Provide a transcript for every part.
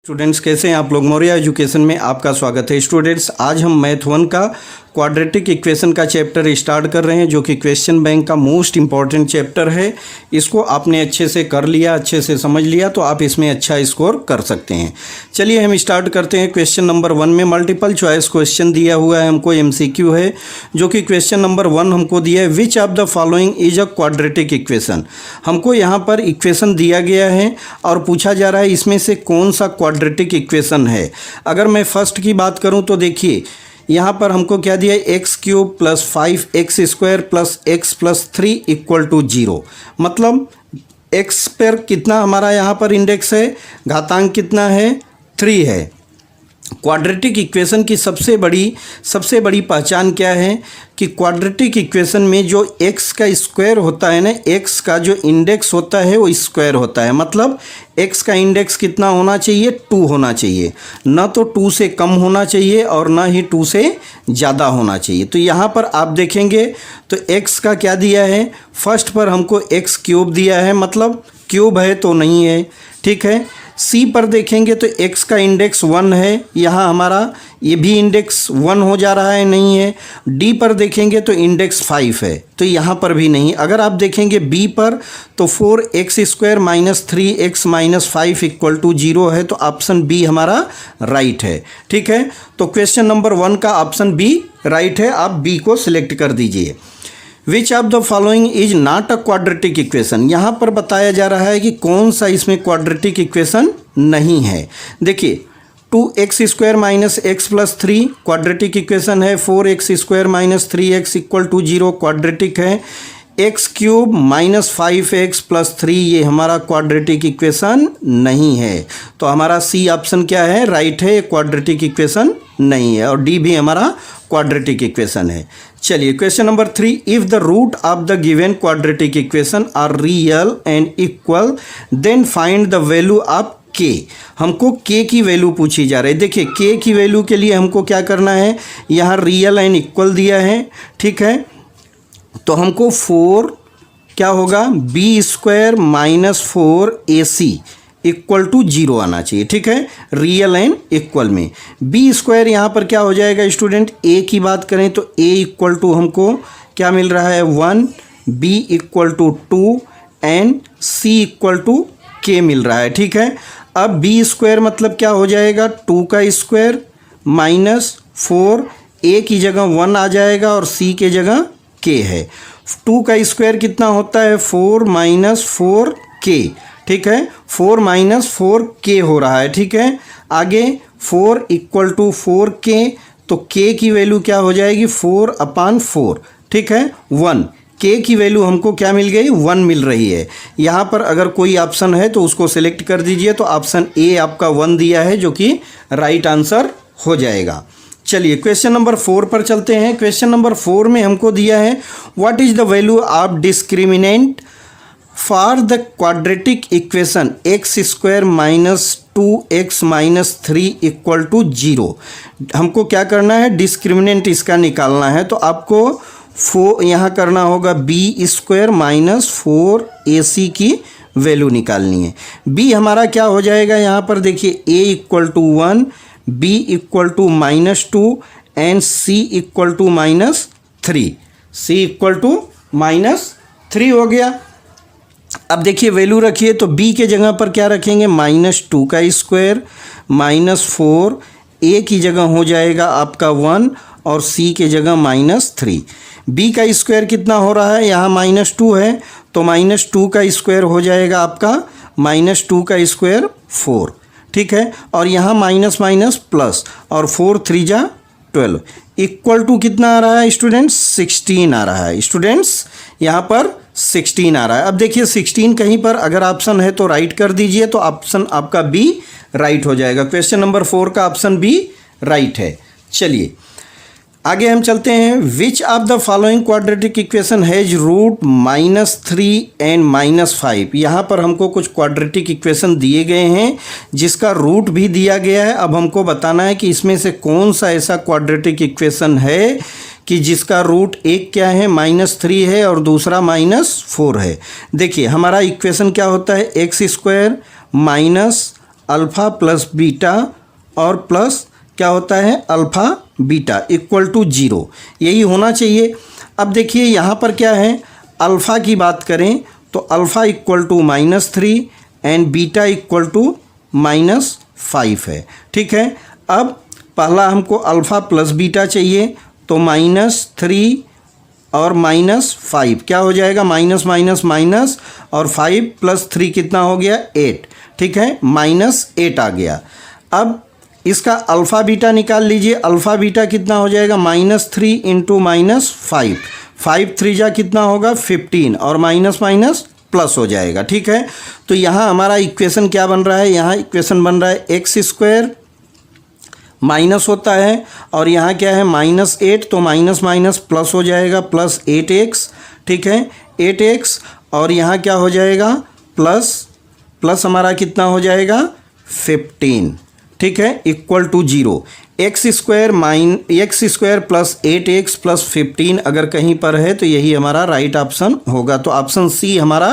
Students कैसे हैं आप लोग। मौर्य एजुकेशन में आपका स्वागत है। स्टूडेंट्स आज हम मैथ 1 का क्वाड्रेटिक इक्वेशन का चैप्टर स्टार्ट कर रहे हैं, जो कि क्वेश्चन बैंक का मोस्ट इंपॉर्टेंट चैप्टर है। इसको आपने अच्छे से कर लिया, अच्छे से समझ लिया तो आप इसमें अच्छा स्कोर कर सकते हैं। चलिए हम स्टार्ट करते हैं। क्वेश्चन नंबर 1 में मल्टीपल चॉइस क्वेश्चन दिया हुआ है, हमको MCQ है, जो कि क्वेश्चन नंबर 1 हमको दिया है, विच of the following is a quadratic equation. हमको यहाँ पर इक्वेशन दिया गया है और पूछा जा रहा है इसमें से कौन सा क्वाड्रेटिक इक्वेशन है। अगर मैं फर्स्ट की बात करूँ तो देखिए यहाँ पर हमको क्या दिया है, x³ + 5x² + x + 3 = 0। मतलब x पर कितना हमारा यहाँ पर इंडेक्स है, घातांक कितना है, 3 है। क्वाड्रेटिक इक्वेशन की सबसे बड़ी पहचान क्या है कि क्वाड्रेटिक इक्वेशन में जो x का स्क्वायर होता है ना, x का जो इंडेक्स होता है वो स्क्वायर होता है। मतलब x का इंडेक्स कितना होना चाहिए, 2 होना चाहिए, ना तो 2 से कम होना चाहिए और ना ही 2 से ज़्यादा होना चाहिए। तो यहाँ पर आप देखेंगे तो x का क्या दिया है, फर्स्ट पर हमको x³ दिया है, मतलब क्यूब है तो नहीं है, ठीक है। C पर देखेंगे तो x का इंडेक्स 1 है, यहाँ हमारा ये भी इंडेक्स 1 हो जा रहा है, नहीं है। D पर देखेंगे तो इंडेक्स 5 है, तो यहाँ पर भी नहीं। अगर आप देखेंगे B पर तो 4x² - 3x - 5 = 0 है, तो ऑप्शन B हमारा राइट है, ठीक है। तो क्वेश्चन नंबर 1 का ऑप्शन B राइट है, आप B को सिलेक्ट कर दीजिए। विच of the following is not a quadratic equation. यहाँ पर बताया जा रहा है कि कौन सा इसमें क्वाड्रेटिक इक्वेशन नहीं है। देखिए 2x² - x + 3 क्वाड्रेटिक इक्वेशन है, 4x² - 3x = 0 क्वाड्रेटिक है, x³ - 5x + 3 ये हमारा क्वाड्रेटिक इक्वेशन नहीं है। तो हमारा C ऑप्शन क्या है, राइट है, क्वाड्रेटिक इक्वेशन नहीं है। और D भी हमारा क्वाड्रेटिक इक्वेशन है। चलिए question number 3, if the root of the given quadratic equation are real and equal then find the value of k। हमको k की वैल्यू पूछी जा रही है। देखिए k की वैल्यू के लिए हमको क्या करना है, यहाँ रियल एंड इक्वल दिया है, ठीक है। तो हमको 4 क्या होगा, b² - 4ac = 0 आना चाहिए, ठीक है, रियल एंड इक्वल में। b² यहाँ पर क्या हो जाएगा स्टूडेंट, a की बात करें तो a = हमको क्या मिल रहा है, 1, b = 2 एंड c = k मिल रहा है, ठीक है। अब b² मतलब क्या हो जाएगा, 2 का स्क्वायर - 4, a की जगह 1 आ जाएगा और c के जगह k है। 2 का स्क्वायर कितना होता है, 4 - 4k, ठीक है, 4 - 4k हो रहा है, ठीक है। आगे 4 = 4k, तो k की वैल्यू क्या हो जाएगी, 4/4, ठीक है, 1। k की वैल्यू हमको क्या मिल गई, 1 मिल रही है। यहाँ पर अगर कोई ऑप्शन है तो उसको सिलेक्ट कर दीजिए। तो ऑप्शन A आपका 1 दिया है, जो कि राइट आंसर हो जाएगा। चलिए क्वेश्चन नंबर 4 पर चलते हैं। क्वेश्चन नंबर 4 में हमको दिया है, what is the value of discriminant for the quadratic equation x² - 2x - 3 = 0। हमको क्या करना है, डिस्क्रिमिनेंट इसका निकालना है। तो आपको यहाँ करना होगा b² - 4ac की वैल्यू निकालनी है। b हमारा क्या हो जाएगा, यहाँ पर देखिए a = 1, b = -2 and c = -3, c = -3 हो गया। अब देखिए वैल्यू रखिए तो b के जगह पर क्या रखेंगे, -2 का स्क्वायर -4, a की जगह हो जाएगा आपका 1 और c के जगह -3। b का स्क्वायर कितना हो रहा है, यहाँ -2 है, तो -2 का स्क्वायर हो जाएगा आपका -2 का स्क्वायर 4, ठीक है। और यहाँ माइनस प्लस और 4 3 जा 12 = कितना आ रहा है स्टूडेंट्स, 16 आ रहा है। स्टूडेंट्स यहाँ पर 16 आ रहा है। अब देखिए 16 कहीं पर अगर ऑप्शन है तो राइट कर दीजिए, तो ऑप्शन आपका B राइट हो जाएगा। क्वेश्चन नंबर 4 का ऑप्शन B राइट है। चलिए आगे हम चलते हैं। Which of the following quadratic equation has root -3 and -5। यहाँ पर हमको कुछ क्वाड्रेटिक इक्वेशन दिए गए हैं जिसका रूट भी दिया गया है। अब हमको बताना है कि इसमें से कौन सा ऐसा क्वाड्रेटिक इक्वेशन है कि जिसका रूट एक क्या है, -3 है और दूसरा -4 है। देखिए हमारा इक्वेशन क्या होता है, x² - अल्फ़ा प्लस बीटा और प्लस क्या होता है अल्फ़ा बीटा इक्वल टू 0, यही होना चाहिए। अब देखिए यहाँ पर क्या है, अल्फ़ा की बात करें तो alpha equal to -3 and beta equal to -5 है। ठीक है, अब पहला हमको अल्फ़ा प्लस बीटा चाहिए तो -3 और -5 क्या हो जाएगा, माइनस माइनस माइनस, और 5 + 3 कितना हो गया 8। ठीक है, -8 आ गया। अब इसका अल्फ़ा बीटा निकाल लीजिए, अल्फ़ा बीटा कितना हो जाएगा, -3 × -5, 5 3 जा कितना होगा 15, और माइनस माइनस प्लस हो जाएगा। ठीक है, तो यहाँ हमारा इक्वेशन क्या बन रहा है, यहाँ इक्वेशन बन रहा है x² माइनस होता है और यहाँ क्या है -8, तो माइनस माइनस प्लस हो जाएगा प्लस 8x। ठीक है, 8x, और यहाँ क्या हो जाएगा प्लस हमारा कितना हो जाएगा 15। ठीक है, इक्वल टू 0। x² + 8x + 15 अगर कहीं पर है तो यही हमारा राइट ऑप्शन होगा। तो ऑप्शन सी हमारा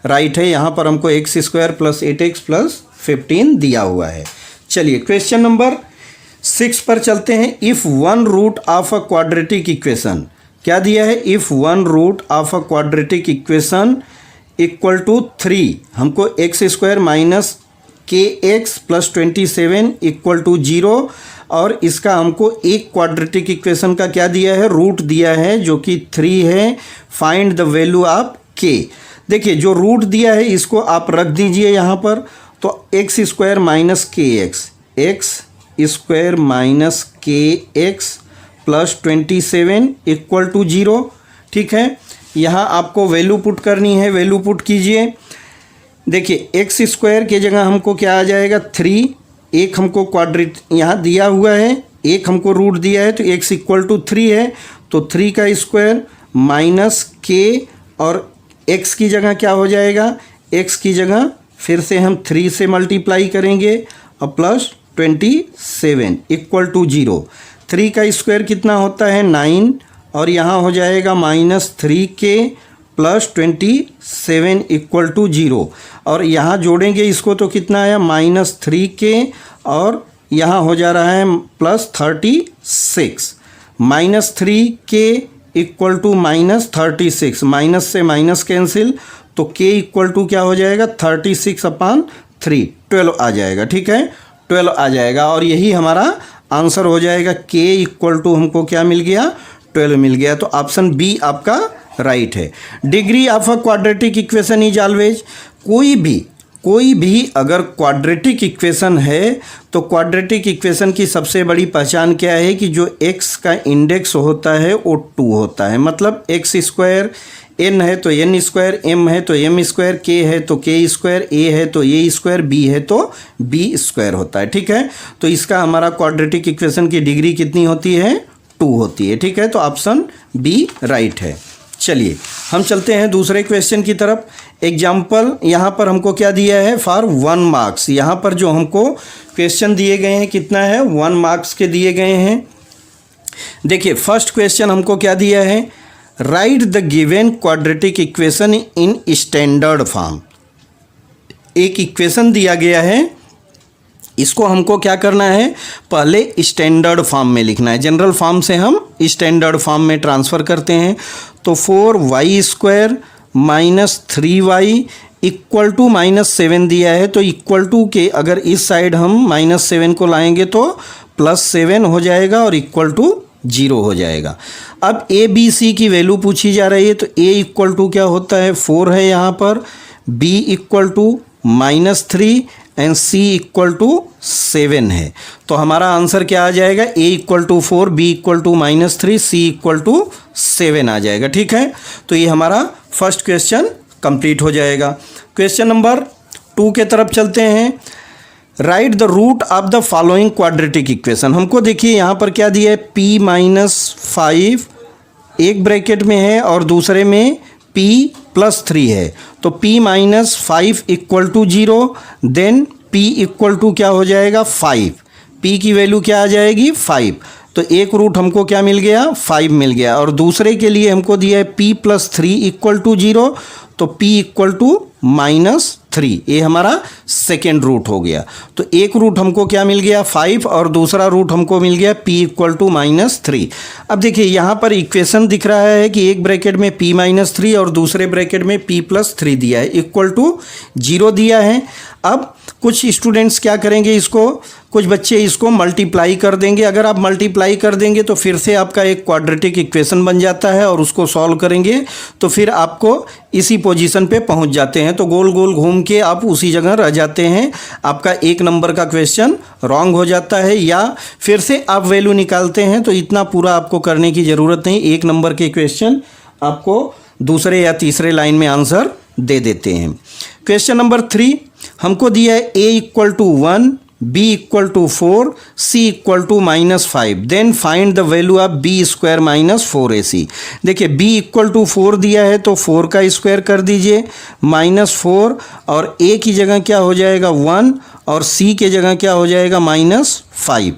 राइट है। यहाँ पर हमको x² + 8x + 15 दिया हुआ है। चलिए क्वेश्चन नंबर 6 पर चलते हैं। If one root of a quadratic equation, क्या दिया है, if one root of a quadratic equation equal to 3, हमको x² - kx + 27 इक्वल टू 0, और इसका हमको एक क्वाड्रेटिक इक्वेशन का क्या दिया है, रूट दिया है जो कि 3 है। Find the value of k। देखिए जो रूट दिया है इसको आप रख दीजिए यहाँ पर, तो x² - kx, x² - kx + 27 equal to 0। ठीक है, यहाँ आपको वैल्यू पुट करनी है, वैल्यू पुट कीजिए। देखिए x² के जगह हमको क्या आ जाएगा 3, एक हमको क्वाड्रेट यहाँ दिया हुआ है, एक हमको रूट दिया है, तो x = 3 है, तो 3 का स्क्वायर माइनस k, और x की जगह क्या हो जाएगा, x की जगह फिर से हम 3 से मल्टीप्लाई करेंगे और प्लस 27 इक्वल टू 0। 3 का स्क्वायर कितना होता है 9, और यहाँ हो जाएगा -3k + 27 इक्वल टू 0, और यहाँ जोड़ेंगे इसको तो कितना आया -3k, और यहाँ हो जा रहा है +36, -3k इक्वल टू -36, माइनस से माइनस कैंसिल, तो k इक्वल टू क्या हो जाएगा 36/3, 12 आ जाएगा। ठीक है, 12 आ जाएगा, और यही हमारा आंसर हो जाएगा। k इक्वल टू हमको क्या मिल गया 12 मिल गया। तो ऑप्शन बी आपका राइट है। Degree of a quadratic equation is always, कोई भी अगर क्वाड्रेटिक इक्वेशन है तो क्वाड्रेटिक इक्वेशन की सबसे बड़ी पहचान क्या है कि जो x का इंडेक्स होता है वो 2 होता है। मतलब x² n है तो n², m है तो m², k है तो k², a है तो a², b है तो b² होता है। ठीक है, तो इसका हमारा क्वाड्रेटिक इक्वेशन की डिग्री कितनी होती है 2 होती है। ठीक है, तो ऑप्शन बी राइट है। चलिए हम चलते हैं दूसरे क्वेश्चन की तरफ। एग्जाम्पल यहाँ पर हमको क्या दिया है, फॉर 1 मार्क्स। यहाँ पर जो हमको क्वेश्चन दिए गए हैं कितना है 1 मार्क्स के दिए गए हैं। देखिए फर्स्ट क्वेश्चन हमको क्या दिया है, right the given quadratic equation in standard form. एक इक्वेशन दिया गया है, इसको हमको क्या करना है, पहले स्टैंडर्ड फॉर्म में लिखना है। जनरल फॉर्म से हम स्टैंडर्ड फॉर्म में ट्रांसफ़र करते हैं। तो 4y² - 3y इक्वल टू -7 दिया है, तो इक्वल टू के अगर इस साइड हम -7 को लाएंगे तो +7 हो जाएगा और इक्वल टू 0 हो जाएगा। अब a b c की वैल्यू पूछी जा रही है, तो a इक्वल टू क्या होता है 4 है यहाँ पर, b equal to -3 and c equal to 7 है। तो हमारा आंसर क्या आ जाएगा, a equal to 4, b equal to -3, c equal to 7 आ जाएगा। ठीक है, तो ये हमारा फर्स्ट क्वेश्चन कंप्लीट हो जाएगा। क्वेश्चन नंबर 2 के तरफ चलते हैं। Write the root of the following quadratic equation. हमको देखिए यहाँ पर क्या दिया है, p - 5 एक ब्रैकेट में है और दूसरे में p + 3 है, तो p - 5 equal to 0, then p equal to क्या हो जाएगा 5, p की वैल्यू क्या आ जाएगी 5, तो एक रूट हमको क्या मिल गया 5 मिल गया, और दूसरे के लिए हमको दिया है p + 3 इक्वल टू 0, तो p इक्वल टू 3, ये हमारा सेकेंड रूट हो गया। तो एक रूट हमको क्या मिल गया 5 और दूसरा रूट हमको मिल गया p इक्वल टू -3। अब देखिए यहाँ पर इक्वेशन दिख रहा है कि एक ब्रैकेट में p -3 और दूसरे ब्रैकेट में p + 3 दिया है, इक्वल टू 0 दिया है। अब कुछ स्टूडेंट्स क्या करेंगे, इसको कुछ बच्चे इसको मल्टीप्लाई कर देंगे। अगर आप मल्टीप्लाई कर देंगे तो फिर से आपका एक क्वाड्रेटिक इक्वेशन बन जाता है और उसको सॉल्व करेंगे तो फिर आपको इसी पोजीशन पे पहुंच जाते हैं। तो गोल गोल घूम के आप उसी जगह रह जाते हैं, आपका एक नंबर का क्वेश्चन रॉन्ग हो जाता है या फिर से आप वैल्यू निकालते हैं। तो इतना पूरा आपको करने की ज़रूरत नहीं, एक नंबर के क्वेश्चन आपको दूसरे या तीसरे लाइन में आंसर दे देते हैं। क्वेश्चन नंबर 3 हमको दिया है a equal to 1, b equal to 4, c equal to -5, then find the value of b square -4ac। देखिए b इक्वल टू 4 दिया है तो 4 का स्क्वायर कर दीजिए, -4 और a की जगह क्या हो जाएगा 1 और c के जगह क्या हो जाएगा -5।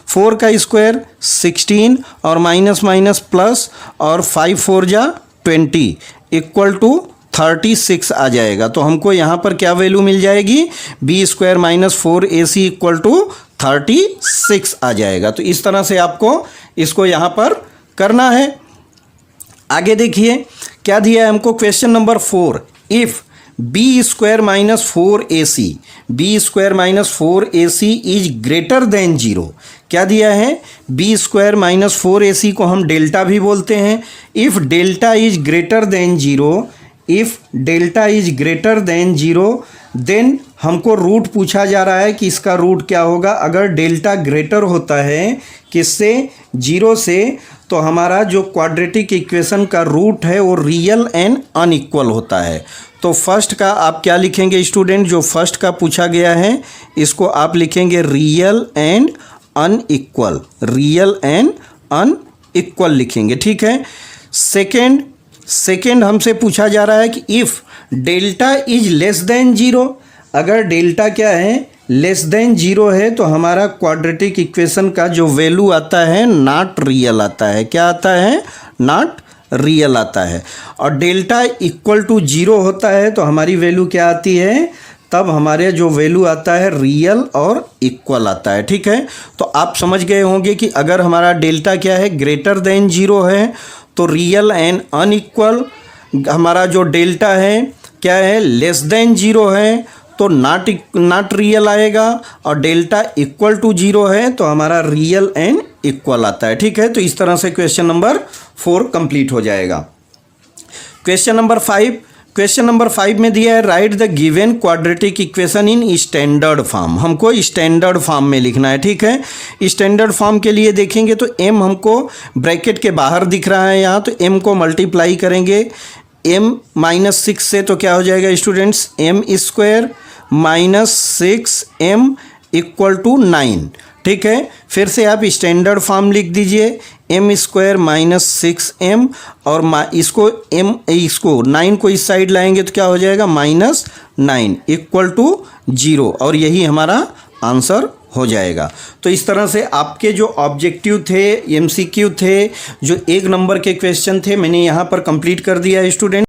4 का स्क्वायर 16 और माइनस माइनस प्लस और 5 4 जा 20 इक्वल टू 36 आ जाएगा। तो हमको यहाँ पर क्या वैल्यू मिल जाएगी, b square -4ac equal to 36 आ जाएगा। तो इस तरह से आपको इसको यहाँ पर करना है। आगे देखिए क्या दिया है हमको, question number 4, if b square -4ac b square -4ac is greater than 0। क्या दिया है, b स्क्वायर -4ac को हम डेल्टा भी बोलते हैं। If delta is greater than 0, if delta is greater than 0 then हमको रूट पूछा जा रहा है कि इसका रूट क्या होगा। अगर डेल्टा ग्रेटर होता है किससे, 0 से, तो हमारा जो क्वाड्रेटिक इक्वेशन का रूट है वो रियल एंड अनइक्वल होता है। तो फर्स्ट का आप क्या लिखेंगे स्टूडेंट, जो फर्स्ट का पूछा गया है इसको आप लिखेंगे real and unequal, real and unequal लिखेंगे, ठीक है। सेकेंड हमसे पूछा जा रहा है कि if delta is less than 0, अगर डेल्टा क्या है लेस देन 0 है तो हमारा क्वाड्रेटिक इक्वेशन का जो वैल्यू आता है नॉट रियल आता है। क्या आता है, नॉट रियल आता है। और डेल्टा इक्वल टू 0 होता है तो हमारी वैल्यू क्या आती है, तब हमारे जो वैल्यू आता है रियल और इक्वल आता है, ठीक है। तो आप समझ गए होंगे कि अगर हमारा डेल्टा क्या है ग्रेटर देन 0 है तो रियल एंड अनइक्वल, हमारा जो डेल्टा है क्या है लेस देन 0 है तो नॉट रियल आएगा, और डेल्टा इक्वल टू 0 है तो हमारा रियल एंड इक्वल आता है, ठीक है। तो इस तरह से क्वेश्चन नंबर 4 कंप्लीट हो जाएगा। क्वेश्चन नंबर 5 में दिया है right the given quadratic equation in standard form. हमको स्टैंडर्ड फॉर्म में लिखना है, ठीक है। स्टैंडर्ड फॉर्म के लिए देखेंगे तो m हमको ब्रैकेट के बाहर दिख रहा है यहाँ, तो m को मल्टीप्लाई करेंगे m -6 से तो क्या हो जाएगा students, m square -6m equal to 9, ठीक है। फिर से आप स्टैंडर्ड फॉर्म लिख दीजिए m स्क्वायर -6m और इसको 9 को इस साइड लाएंगे तो क्या हो जाएगा -9 इक्वल टू 0, और यही हमारा आंसर हो जाएगा। तो इस तरह से आपके जो ऑब्जेक्टिव थे, MCQ थे, जो एक नंबर के क्वेश्चन थे, मैंने यहाँ पर कंप्लीट कर दिया है स्टूडेंट।